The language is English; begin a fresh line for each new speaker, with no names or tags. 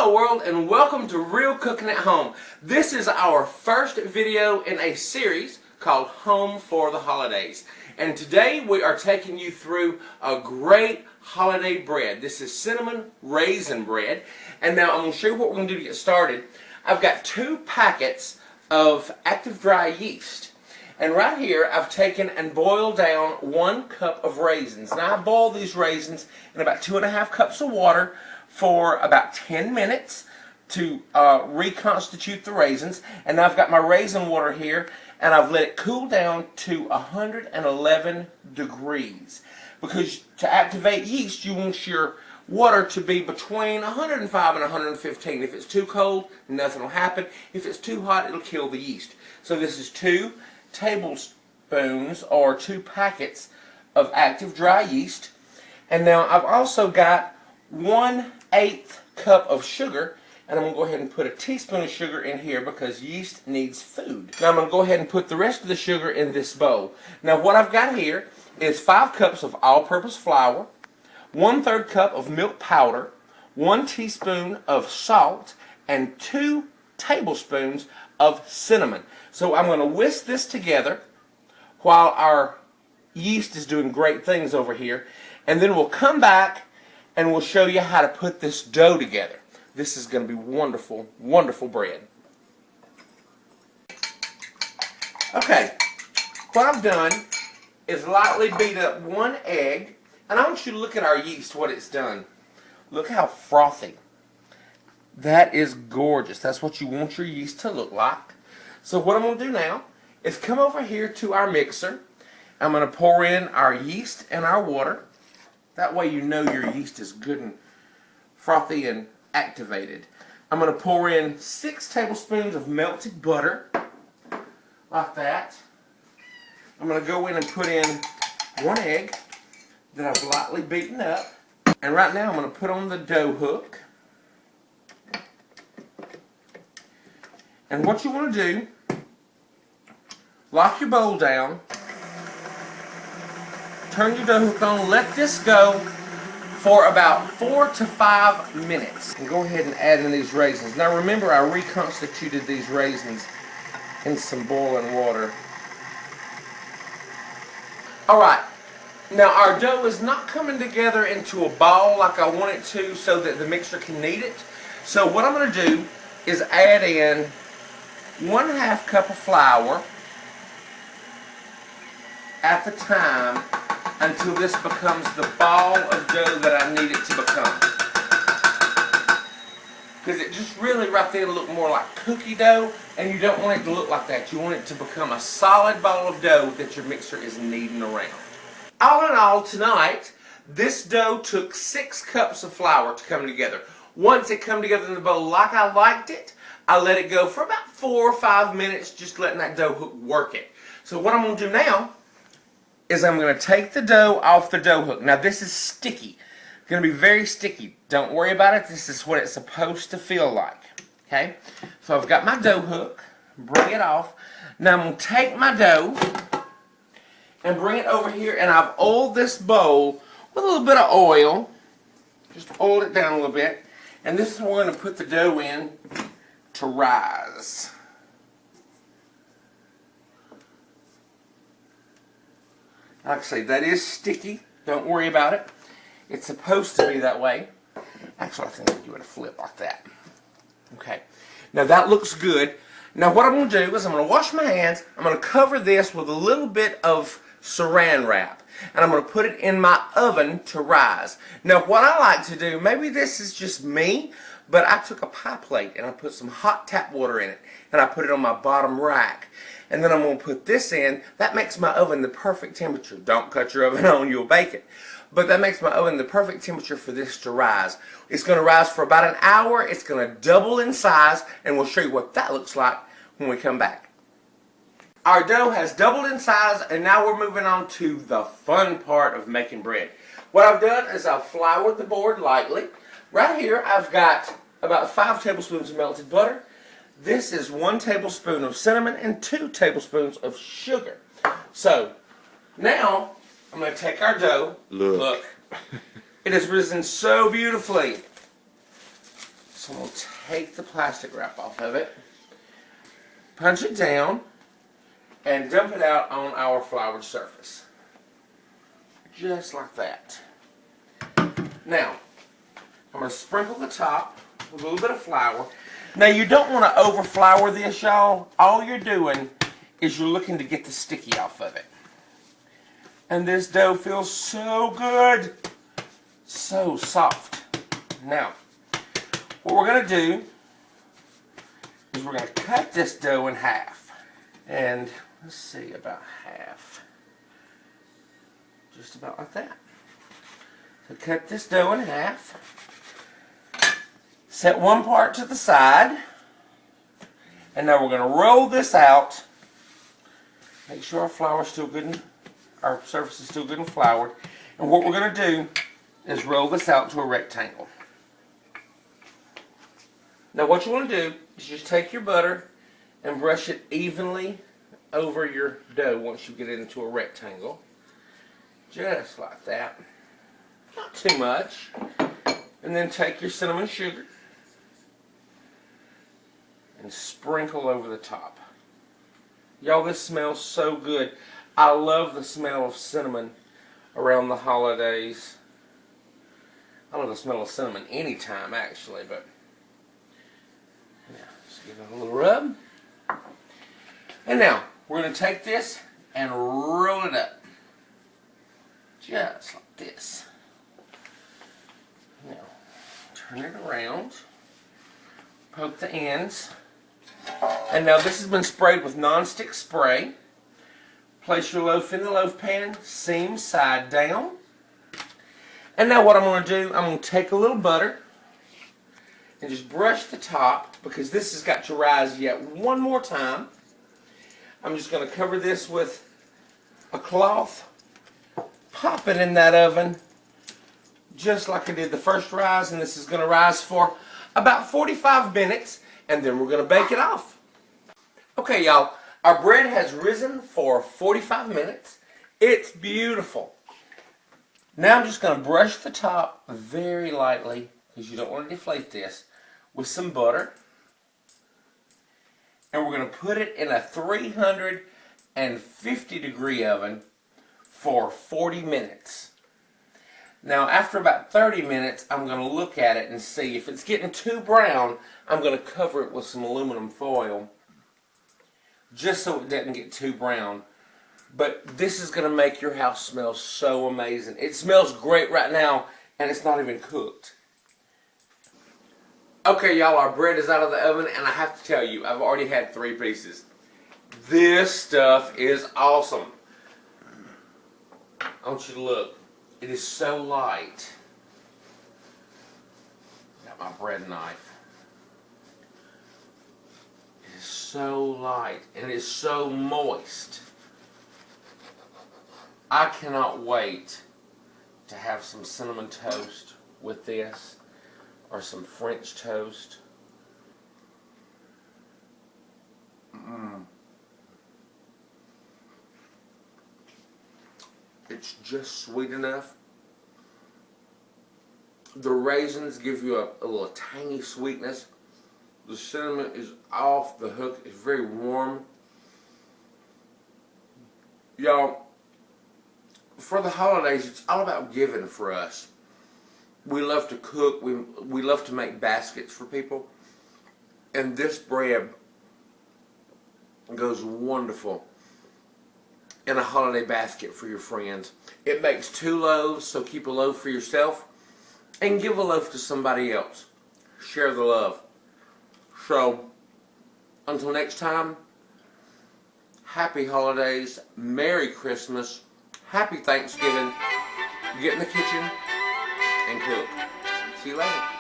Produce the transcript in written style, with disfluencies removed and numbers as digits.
Hello world, and welcome to Real Cooking at Home. This is our first video in a series called Home for the Holidays. And today we are taking you through a great holiday bread. This is cinnamon raisin bread. And now I'm going to show you what we're going to do to get started. I've got 2 packets of active dry yeast. And right here I've taken and boiled down 1 cup of raisins. Now I boil these raisins in about 2.5 cups of water for about 10 minutes to reconstitute the raisins. And now I've got my raisin water here, and I've let it cool down to 111 degrees. Because to activate yeast, you want your water to be between 105 and 115. If it's too cold, nothing will happen. If it's too hot, it'll kill the yeast. So this is 2 tablespoons or 2 packets of active dry yeast. And now I've also got 1/8 cup of sugar, and I'm going to go ahead and put a teaspoon of sugar in here because yeast needs food. Now I'm going to go ahead and put the rest of the sugar in this bowl. Now what I've got here is 5 cups of all-purpose flour, 1/3 cup of milk powder, 1 teaspoon of salt, and 2 tablespoons of cinnamon. So I'm going to whisk this together while our yeast is doing great things over here, and then we'll come back and we'll show you how to put this dough together. This is going to be wonderful, wonderful bread. Okay, what I've done is lightly beat up 1 egg, and I want you to look at our yeast, what it's done. Look how frothy. That is gorgeous. That's what you want your yeast to look like. So what I'm going to do now is come over here to our mixer. I'm going to pour in our yeast and our water. That way you know your yeast is good and frothy and activated. I'm going to pour in 6 tablespoons of melted butter, like that. I'm going to go in and put in 1 egg that I've lightly beaten up. And right now I'm going to put on the dough hook. And what you want to do, lock your bowl down, turn your dough hook on, let this go for about 4 to 5 minutes. And go ahead and add in these raisins. Now remember, I reconstituted these raisins in some boiling water. Alright, now our dough is not coming together into a ball like I want it to so that the mixer can knead it. So what I'm going to do is add in 1/2 cup of flour at the time until this becomes the ball of dough that I need it to become. Because it just really right there look more like cookie dough, and you don't want it to look like that. You want it to become a solid ball of dough that your mixer is kneading around. All in all, tonight, this dough took 6 cups of flour to come together. Once it come together in the bowl like I liked it, I let it go for about 4 or 5 minutes, just letting that dough hook work it. So what I'm going to do now is I'm going to take the dough off the dough hook. Now this is sticky. It's going to be very sticky. Don't worry about it. This is what it's supposed to feel like. Okay? So I've got my dough hook. Bring it off. Now I'm going to take my dough and bring it over here, and I've oiled this bowl with a little bit of oil. Just oil it down a little bit. And this is where we're going to put the dough in to rise. Like I say, that is sticky. Don't worry about it. It's supposed to be that way. Actually, I think I'll give it a flip like that. Okay. Now that looks good. Now what I'm going to do is I'm going to wash my hands. I'm going to cover this with a little bit of saran wrap. And I'm going to put it in my oven to rise. Now what I like to do, maybe this is just me, but I took a pie plate and I put some hot tap water in it. And I put it on my bottom rack. And then I'm going to put this in. That makes my oven the perfect temperature. Don't cut your oven on, you'll bake it. But that makes my oven the perfect temperature for this to rise. It's going to rise for about an hour. It's going to double in size. And we'll show you what that looks like when we come back. Our dough has doubled in size, and now we're moving on to the fun part of making bread. What I've done is I've floured the board lightly. Right here I've got about 5 tablespoons of melted butter. This is 1 tablespoon of cinnamon and 2 tablespoons of sugar. So now I'm going to take our dough. Look. It has risen so beautifully. So I'm going to take the plastic wrap off of it, punch it down, and dump it out on our floured surface. Just like that. Now, I'm going to sprinkle the top with a little bit of flour. Now, you don't want to over flour this, y'all. All you're doing is you're looking to get the sticky off of it. And this dough feels so good. So soft. Now, what we're going to do is we're going to cut this dough in half. And let's see, about half. Just about like that. So cut this dough in half. Set one part to the side. And now we're going to roll this out. Make sure our flour's still good and our surface is still good and floured. And what we're going to do is roll this out to a rectangle. Now what you want to do is just take your butter and brush it evenly over your dough once you get it into a rectangle. Just like that. Not too much. And then take your cinnamon sugar and sprinkle over the top. Y'all, this smells so good. I love the smell of cinnamon around the holidays. I love the smell of cinnamon anytime, actually, but yeah, just give it a little rub. And now, we're going to take this and roll it up. Just like this. Now, turn it around. Poke the ends. And now this has been sprayed with non-stick spray. Place your loaf in the loaf pan, seam side down. And now what I'm going to do, I'm going to take a little butter and just brush the top, because this has got to rise yet one more time. I'm just going to cover this with a cloth, pop it in that oven just like I did the first rise, and this is going to rise for about 45 minutes, and then we're going to bake it off. Okay, y'all, our bread has risen for 45 minutes. It's beautiful. Now I'm just going to brush the top very lightly, because you don't want to deflate this, with some butter. And we're going to put it in a 350 degree oven for 40 minutes. Now after about 30 minutes, I'm going to look at it and see if it's getting too brown. I'm going to cover it with some aluminum foil just so it doesn't get too brown. But this is going to make your house smell so amazing. It smells great right now, and it's not even cooked. Okay, y'all, our bread is out of the oven, and I have to tell you, I've already had 3 pieces. This stuff is awesome. I want you to look. It is so light. Got my bread knife. It is so light, and it is so moist. I cannot wait to have some cinnamon toast with this, or some French toast. It's just sweet enough. The raisins give you a little tangy sweetness. The cinnamon is off the hook. It's very warm. Y'all, for the holidays, it's all about giving for us. We love to cook. We love to make baskets for people. And this bread goes wonderful in a holiday basket for your friends. It makes 2 loaves, so keep a loaf for yourself and give a loaf to somebody else. Share the love. So, until next time, happy holidays, Merry Christmas, Happy Thanksgiving. Get in the kitchen and cook. See you later.